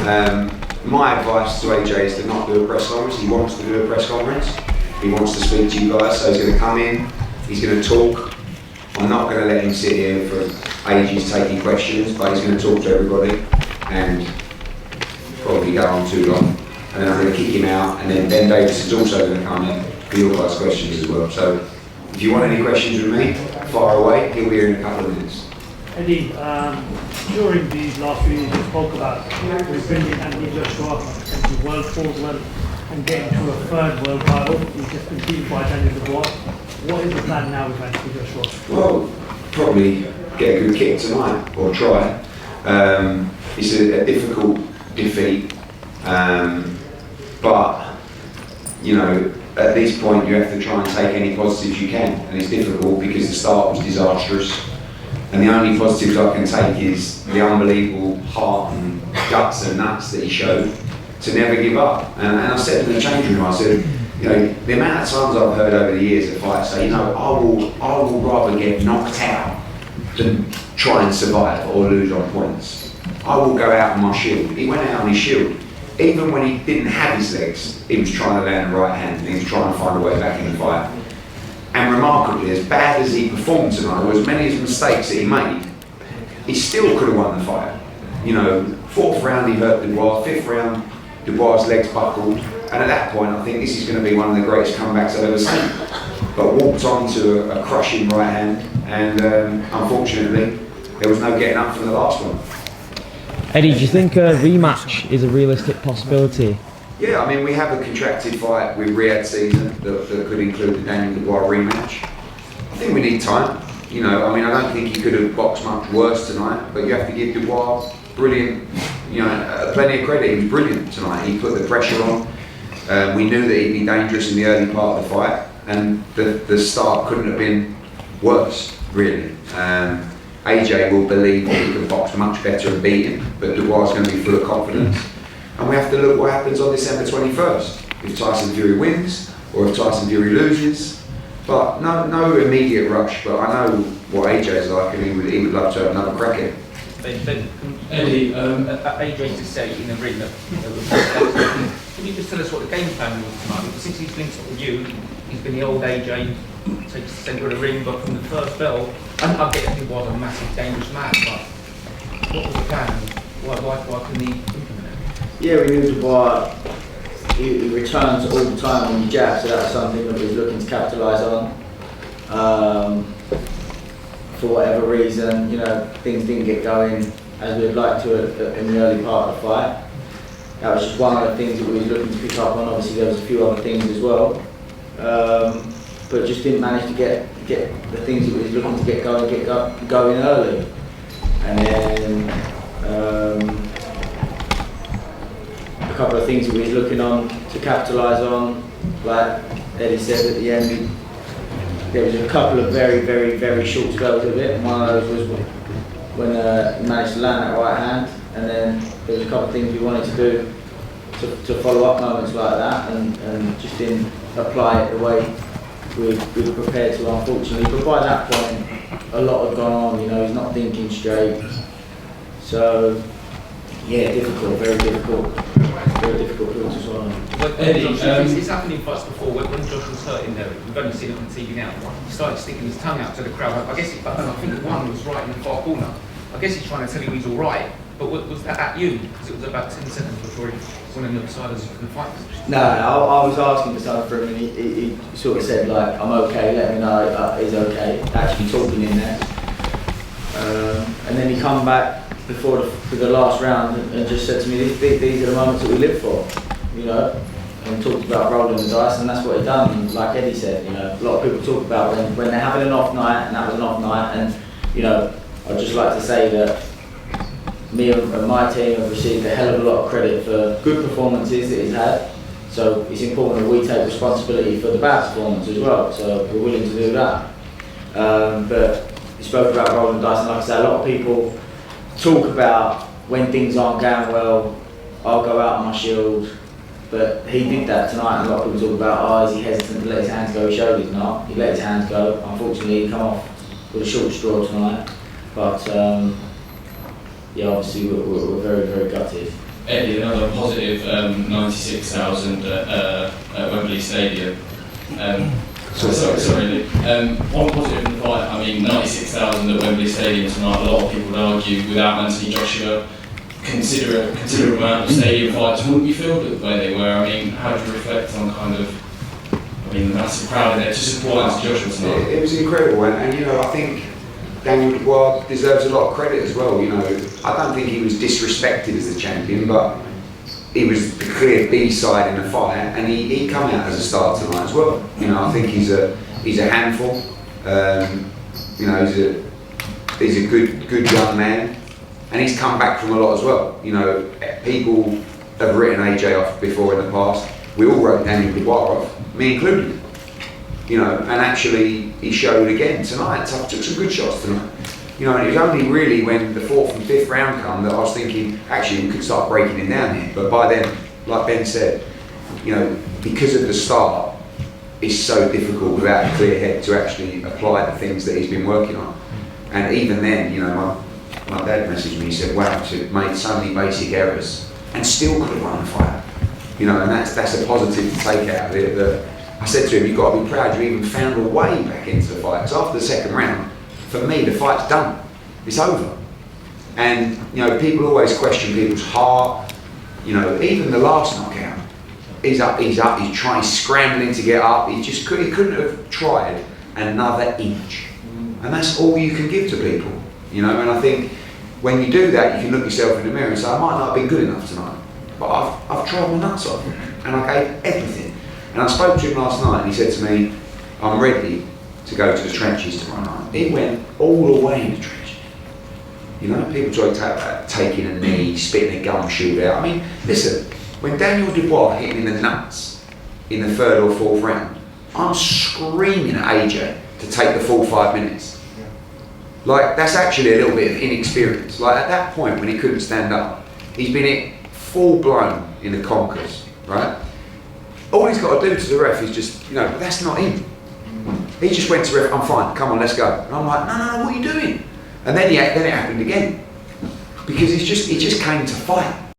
My advice to AJ is to not do a press conference. He wants to do a press conference. He wants to speak to you guys, so he's going to come in, he's going to talk. I'm not going to let him sit here for ages taking questions, but he's going to talk to everybody and probably go on too long. And then I'm going to kick him out, and then Ben Davis is also going to come in for your guys' questions as well. So if you want any questions with me, fire away. He'll be here in a couple of minutes. Eddie, during these last few years, you spoke about rebuilding Andy Joshua into world fourth world and getting to a third world title. He's just been beaten by Daniel Dubois. What is the plan now with Andy Joshua? Well, probably get a good kick tonight, or try. It's a difficult defeat, but you know, at this point you have to try and take any positives you can, and it's difficult because the start was disastrous. And the only positives I can take is the unbelievable heart and guts and nuts that he showed to never give up. And I said in the change room, I said, you know, the amount of times I've heard over the years of fighters say, you know, I will rather get knocked out than try and survive or lose on points. I will go out on my shield. He went out on his shield. Even when he didn't have his legs, he was trying to land the right hand and he was trying to find a way back in the fight. And remarkably, as bad as he performed tonight, or as many as mistakes that he made, he still could have won the fight. You know, 4th round he hurt Dubois, 5th round Dubois' legs buckled, and at that point I think this is going to be one of the greatest comebacks I've ever seen. But walked on to a crushing right hand, and unfortunately there was no getting up from the last one. Eddie, do you think a rematch is a realistic possibility? Yeah, I mean, we have a contracted fight with Riyadh season that could include the Daniel Dubois rematch. I think we need time. You know, I mean, I don't think he could have boxed much worse tonight, but you have to give Dubois brilliant, you know, plenty of credit. He was brilliant tonight. He put the pressure on. We knew that he'd be dangerous in the early part of the fight, and the start couldn't have been worse, really. AJ will believe that he can box much better and beat him, but Dubois is going to be full of confidence. And we have to look what happens on December 21st. If Tyson Fury wins, or if Tyson Fury loses. But no immediate rush, but I know what AJ's like, and he would love to have another crack at it. Eddie, AJ just said in the ring that can you just tell us what the game plan was tonight? Since he's linked up with you, he's been the old AJ, takes the centre of the ring, but from the first bell, I get that he was a massive, dangerous man, but what was the plan? Why couldn't he implement it? Yeah, we knew Dubois, he returns all the time on your jab, so that's something that we was looking to capitalise on. For whatever reason, you know, things didn't get going as we'd like to in the early part of the fight. That was just one of the things that we were looking to pick up on. Obviously there was a few other things as well, but just didn't manage to get the things that we were looking to get going early. And then a couple of things that we were looking on to capitalise on, like Eddie said at the end. There was a couple of very short spells of it, and one of those was when he managed to land that right hand, and then there was a couple of things we wanted to do to follow up moments like that, and just didn't apply it the way we were prepared to, unfortunately. But by that point, a lot had gone on, you know, he's not thinking straight. So, yeah, difficult, very difficult pill to swallow. But Eddie, it's happened in fights before. When Josh was hurt in there, we've only seen it on TV now. He started sticking his tongue out to the crowd. I guess, I think the one was right in the far corner. I guess he's trying to tell you he's all right. But was that at you? Because it was about 10 seconds before he went on the other side of the fight. No, I was asking for something from him, and he sort of said like, "I'm okay. Let me know he's okay." Actually talking in there, and then he come back for the last round and just said to me, these are the moments that we live for, you know, and talked about rolling the dice, and that's what he done. And like Eddie said, you know, a lot of people talk about when they're having an off night, and that was an off night, and you know, I'd just like to say that me and my team have received a hell of a lot of credit for good performances that he's had, so it's important that we take responsibility for the bad performance as well, so we're willing to do that. But he spoke about rolling the dice, and like I said, a lot of people talk about when things aren't going well, I'll go out on my shield, but he did that tonight, and a lot of people talk about, is he hesitant to let his hands go? He showed he's not. He let his hands go. Unfortunately, he come off with a short straw tonight, but yeah, obviously we're very gutted. Eddie, another positive 96,000 at Wembley Stadium. Sorry. One positive in the fight, I mean 96,000 at Wembley Stadium tonight, a lot of people would argue without Anthony Joshua, considerable amount of stadium fights wouldn't be filled the way they were. I mean, how do you reflect on kind of, the massive crowd in there to support Anthony Joshua tonight? It was incredible, and I think Daniel Dubois deserves a lot of credit as well. I don't think he was disrespected as the champion, but he was the clear B-side in the fight, and he come out as a star tonight as well. I think he's a handful. He's a good young man, and he's come back from a lot as well. People have written AJ off before in the past. We all wrote Daniel Dubois off, me included. And actually he showed again tonight. Took some good shots tonight. And it was only really when the 4th and 5th round come that I was thinking, actually we could start breaking him down here. But by then, like Ben said, because of the start, it's so difficult without a clear head to actually apply the things that he's been working on. And even then, my dad messaged me, he said, wow, he's made so many basic errors and still could have won the fight. And that's a positive to take out of it. That I said to him, you've got to be proud you even found a way back into the fight. Because after the second round, for me, the fight's done. It's over. And people always question people's heart. Even the last knockout, he's up, he's scrambling to get up. He couldn't have tried another inch. And that's all you can give to people. And I think when you do that, you can look yourself in the mirror and say, I might not have been good enough tonight, but I've tried my nuts off, and I gave everything. And I spoke to him last night, and he said to me, I'm ready to go to the trenches tomorrow night. He went all the way in the trenches. People try to talk about taking a knee, spitting a gum shield out. I mean, listen, when Daniel Dubois hit him in the nuts in the 3rd or 4th round, I'm screaming at AJ to take the full 5 minutes. That's actually a little bit of inexperience. At that point when he couldn't stand up, he's been hit full blown in the conkers, right? All he's got to do to the ref is just, that's not him. He just went to the ref, I'm fine, come on, let's go. And I'm like, no, what are you doing? And then it happened again. Because he just came to fight.